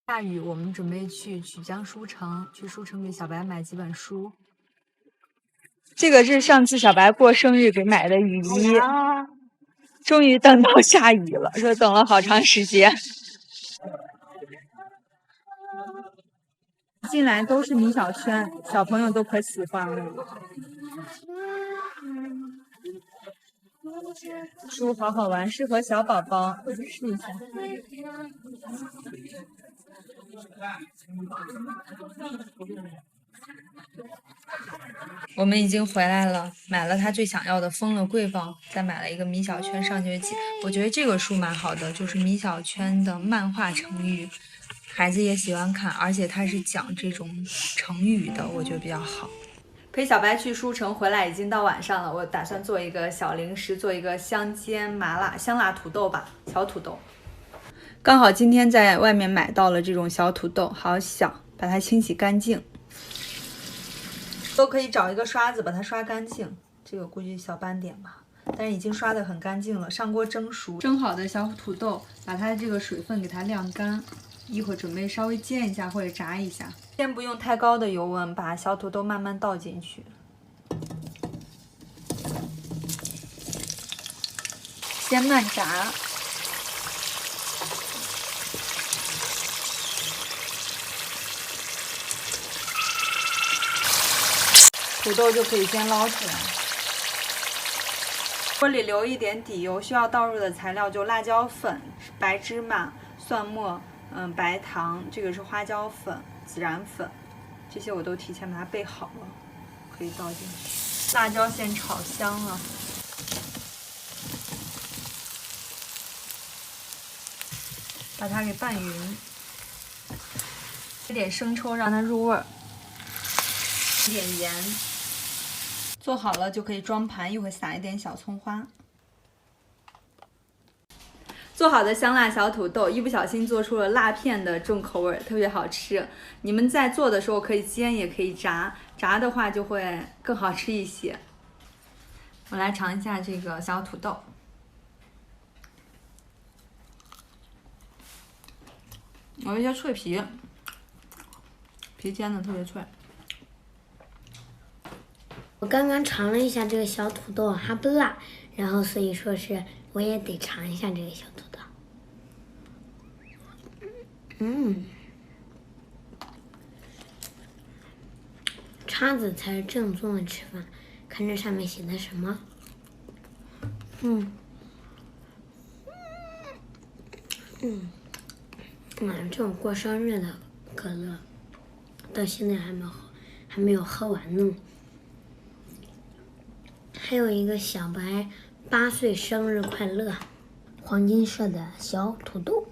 下雨，我们准备去曲江书城，去书城给小白买几本书。这个是上次小白过生日给买的雨衣，终于等到下雨了，说等了好长时间。进来都是米小圈，小朋友都可喜欢了。书好好玩，适合小宝宝，试一下。我们已经回来了，买了他最想要的《疯了贵宝》，再买了一个米小圈上学记。我觉得这个书蛮好的，就是米小圈的漫画成语，孩子也喜欢看，而且它是讲这种成语的，我觉得比较好。陪小白去书城回来已经到晚上了，我打算做一个小零食，做一个香辣土豆吧，小土豆。刚好今天在外面买到了这种小土豆，好小，把它清洗干净。都可以找一个刷子把它刷干净，这个估计小斑点吧，但是已经刷得很干净了。上锅蒸熟，蒸好的小土豆，把它这个水分给它晾干，一会儿准备稍微煎一下或者炸一下。先不用太高的油温，把小土豆慢慢倒进去，先慢炸。土豆就可以先捞出来，锅里留一点底油，需要倒入的材料就辣椒粉、白芝麻、蒜末、白糖，这个是花椒粉、孜然粉，这些我都提前把它备好了，可以倒进去。辣椒先炒香了，把它给拌匀，一点生抽让它入味儿，一点盐。做好了就可以装盘，一会儿撒一点小葱花。做好的香辣小土豆，一不小心做出了辣片的重口味，特别好吃。你们在做的时候可以煎也可以炸，炸的话就会更好吃一些。我来尝一下这个小土豆，有一些脆皮，皮煎的特别脆。我刚刚尝了一下这个小土豆，还不辣，然后所以说是我也得尝一下这个小土豆。叉子才是正宗的吃法，看这上面写的什么？这种过生日的可乐，到现在还没有喝完呢。还有一个小白8岁生日快乐，黄金色的小土豆。